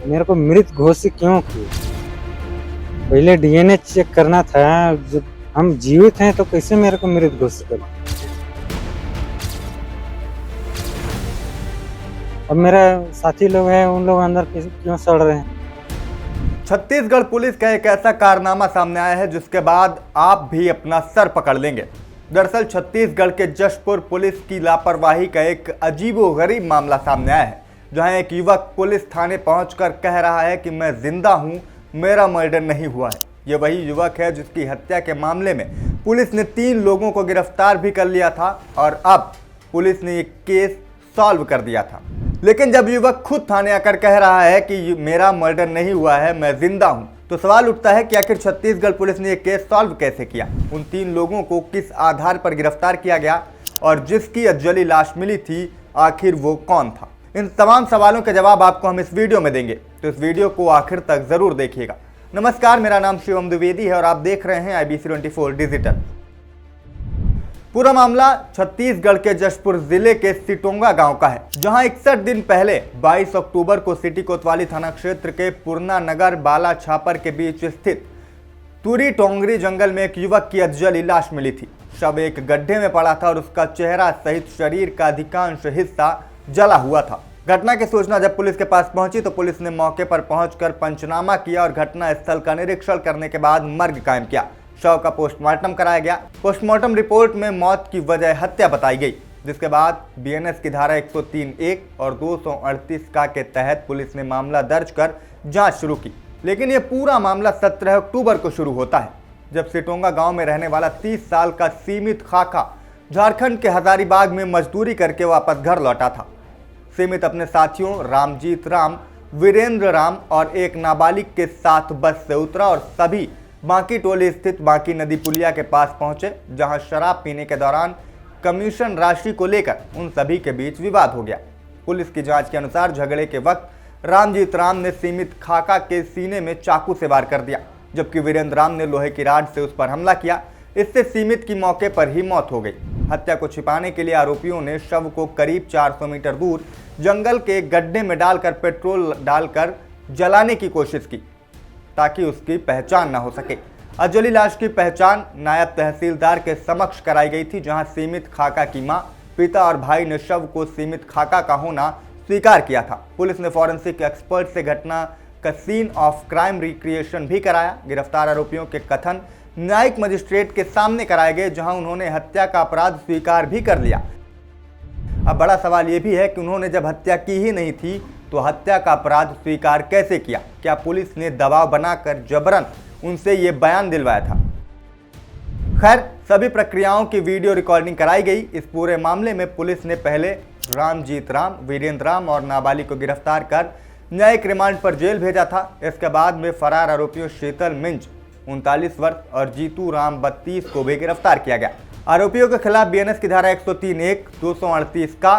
मेरे को मृत घोषित क्यों किए? पहले डीएनए चेक करना था। जब हम जीवित हैं तो कैसे मेरे को मृत घोषित कर? अब मेरा साथी लोग हैं, उन लोग अंदर क्यों सड़ रहे हैं? छत्तीसगढ़ पुलिस का एक ऐसा कारनामा सामने आया है जिसके बाद आप भी अपना सर पकड़ लेंगे। दरअसल छत्तीसगढ़ के जशपुर पुलिस की लापरवाही का एक अजीबोगरीब मामला सामने आया है, जहां एक युवक पुलिस थाने पहुंचकर कह रहा है कि मैं जिंदा हूं, मेरा मर्डर नहीं हुआ है। ये वही युवक है जिसकी हत्या के मामले में पुलिस ने 3 लोगों को गिरफ्तार भी कर लिया था और अब पुलिस ने एक केस सॉल्व कर दिया था। लेकिन जब युवक खुद थाने आकर कह रहा है कि मेरा मर्डर नहीं हुआ है, मैं जिंदा हूं, तो सवाल उठता है कि आखिर छत्तीसगढ़ पुलिस ने यह केस सॉल्व कैसे किया? उन 3 लोगों को किस आधार पर गिरफ्तार किया गया और जिसकी जली लाश मिली थी, आखिर वो कौन था? इन तमाम सवालों के जवाब आपको हम इस वीडियो में देंगे, तो इस वीडियो को आखिर तक जरूर देखिएगा। नमस्कार, मेरा नाम शिवम द्विवेदी है और आप देख रहे हैं IBC 24 डिजिटल। पूरा मामला छत्तीसगढ़ के जशपुर जिले के सिटोंगा गांव का है, जहां 61 दिन पहले 22 अक्टूबर को सिटी कोतवाली थाना क्षेत्र के पुरना नगर बाला छापर के बीच स्थित तुरी टोंगरी जंगल में एक युवक की जली लाश मिली थी। शव एक गड्ढे में पड़ा था और उसका चेहरा सहित शरीर का अधिकांश हिस्सा जला हुआ था। घटना की सूचना जब पुलिस के पास पहुंची तो पुलिस ने मौके पर पहुंचकर पंचनामा किया और घटना स्थल का निरीक्षण करने के बाद मर्ग कायम किया। शव का पोस्टमार्टम कराया गया। पोस्टमार्टम रिपोर्ट में मौत की वजह हत्या बताई गई, जिसके बाद BNS की धारा 103(1) और 238 का के तहत पुलिस ने मामला दर्ज कर जांच शुरू की। लेकिन यह पूरा मामला 17 अक्टूबर को शुरू होता है, जब सिटोंगा गांव में रहने वाला 30 साल का सीमित खाका झारखंड के हजारीबाग में मजदूरी करके वापस घर लौटा था। सीमित अपने साथियों रामजीत राम, वीरेंद्र राम और एक नाबालिग के साथ बस से उतरा और सभी बांकी टोली स्थित बांकी नदी पुलिया के पास पहुंचे, जहां शराब पीने के दौरान कमीशन राशि को लेकर उन सभी के बीच विवाद हो गया। पुलिस की जांच के अनुसार झगड़े के वक्त रामजीत राम ने सीमित खाका के सीने में चाकू से वार कर दिया, जबकि वीरेंद्र राम ने लोहे की राड से उस पर हमला किया। इससे सीमित की मौके पर ही मौत हो गई। हत्या को छिपाने के लिए आरोपियों ने शव को करीब 400 मीटर दूर जंगल के गड्ढे में डालकर पेट्रोल डालकर जलाने की कोशिश की, ताकि उसकी पहचान न हो सके। अजली लाश की पहचान नायब तहसीलदार के समक्ष कराई गई थी, जहां सीमित खाका की मां, पिता और भाई ने शव को सीमित खाका का होना स्वीकार किया था। पुलिस ने फॉरेंसिक एक्सपर्ट से घटना का सीन ऑफ क्राइम रिक्रिएशन भी कराया। गिरफ्तार आरोपियों के कथन न्यायिक मजिस्ट्रेट के सामने कराए गए, जहां उन्होंने हत्या का अपराध स्वीकार भी कर लिया। अब बड़ा सवाल यह भी है कि उन्होंने जब हत्या की ही नहीं थी तो हत्या का अपराध स्वीकार कैसे किया? क्या पुलिस ने दबाव बनाकर जबरन उनसे ये बयान दिलवाया था? खैर, सभी प्रक्रियाओं की वीडियो रिकॉर्डिंग कराई गई। इस पूरे मामले में पुलिस ने पहले रामजीत राम, वीरेंद्र राम और नाबालिग को गिरफ्तार कर न्यायिक रिमांड पर जेल भेजा था। इसके बाद में फरार आरोपियों शीतल मिंज 39 वर्ष और जीतू राम 32 को भी गिरफ्तार किया गया। आरोपियों के खिलाफ BNS की धारा 103(1), 238 का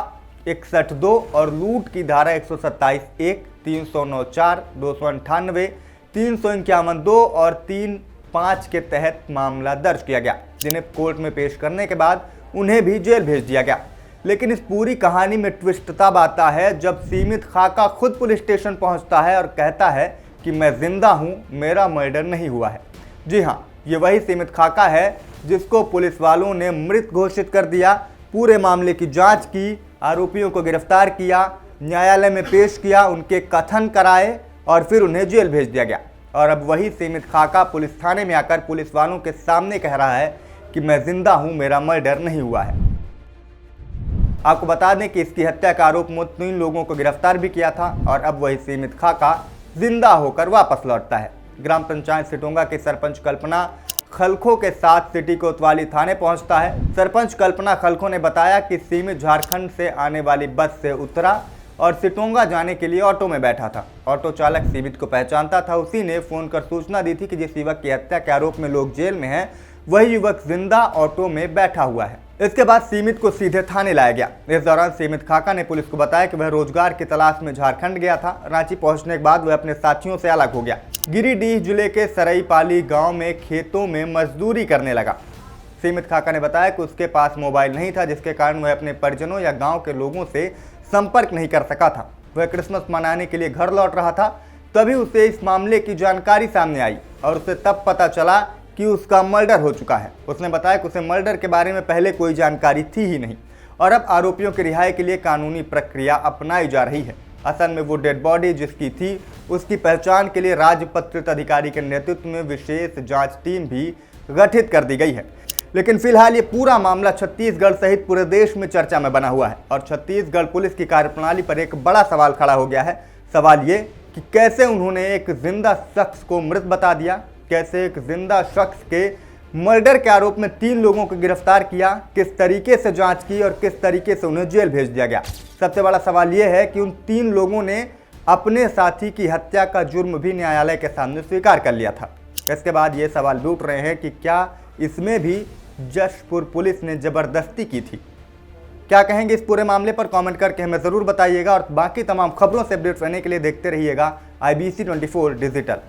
61(2) और लूट की धारा 127(1), 309(4), 298, 351(2) और 3(5) के तहत मामला दर्ज किया गया, जिन्हें कोर्ट में पेश करने के बाद उन्हें भी जेल भेज दिया गया। लेकिन इस पूरी कहानी में ट्विस्ट तब आता है जब सीमित खाका खुद पुलिस स्टेशन पहुंचता है और कहता है कि मैं जिंदा हूं, मेरा मर्डर नहीं हुआ है। जी हाँ, ये वही सीमित खाका है जिसको पुलिस वालों ने मृत घोषित कर दिया। पूरे मामले की जांच की, आरोपियों को गिरफ्तार किया, न्यायालय में पेश किया, उनके कथन कराए और फिर उन्हें जेल भेज दिया गया। और अब वही सीमित खाका पुलिस थाने में आकर पुलिस वालों के सामने कह रहा है कि मैं जिंदा हूं, मेरा मर्डर नहीं हुआ है। आपको बता दें कि इसकी हत्या का आरोप 3 लोगों को गिरफ्तार भी किया था और अब वही सीमित खाका जिंदा होकर वापस लौटता है। ग्राम पंचायत सिटोंगा के सरपंच कल्पना खलखो के साथ सिटी कोतवाली थाने पहुंचता है। सरपंच कल्पना खलखो ने बताया कि सीमित झारखंड से आने वाली बस से उतरा और सिटोंगा जाने के लिए ऑटो में बैठा था। ऑटो चालक सीमित को पहचानता था। उसी ने फोन कर सूचना दी थी कि जिस युवक की हत्या के आरोप में लोग जेल में हैं, वही युवक जिंदा ऑटो में बैठा हुआ है। इसके बाद सीमित को सीधे थाने लाया गया। इस दौरान सीमित खाका ने पुलिस को बताया कि वह रोजगार की तलाश में झारखंड गया था। रांची पहुंचने के बाद वह अपने साथियों से अलग हो गया। गिरिडीह जिले के सरईपाली गांव में खेतों में मजदूरी करने लगा। सीमित खाका ने बताया कि उसके पास मोबाइल नहीं था, जिसके कारण वह अपने परिजनों या गांव के लोगों से संपर्क नहीं कर सका था। वह क्रिसमस मनाने के लिए घर लौट रहा था तभी उसे इस मामले की जानकारी सामने आई और उसे तब पता चला कि उसका मर्डर हो चुका है। उसने बताया कि उसे मर्डर के बारे में पहले कोई जानकारी थी ही नहीं और अब आरोपियों की रिहाई के लिए कानूनी प्रक्रिया अपनाई जा रही है। असल में वो डेड बॉडी जिसकी थी उसकी पहचान के लिए राजपत्रित अधिकारी के नेतृत्व में विशेष जांच टीम भी गठित कर दी गई है। लेकिन फिलहाल ये पूरा मामला छत्तीसगढ़ सहित पूरे देश में चर्चा में बना हुआ है और छत्तीसगढ़ पुलिस की कार्यप्रणाली पर एक बड़ा सवाल खड़ा हो गया है। सवाल ये कि कैसे उन्होंने एक जिंदा शख्स को मृत बता दिया, कैसे एक जिंदा शख्स के मर्डर के आरोप में 3 लोगों को गिरफ्तार किया, किस तरीके से जांच की और किस तरीके से उन्हें जेल भेज दिया गया। सबसे बड़ा सवाल यह है कि उन 3 लोगों ने अपने साथी की हत्या का जुर्म भी न्यायालय के सामने स्वीकार कर लिया था। इसके बाद ये सवाल भी उठ रहे हैं कि क्या इसमें भी जशपुर पुलिस ने जबरदस्ती की थी। क्या कहेंगे इस पूरे मामले पर कमेंट करके हमें ज़रूर बताइएगा और बाकी तमाम खबरों से अपडेट रहने के लिए देखते रहिएगा IBC 24 डिजिटल।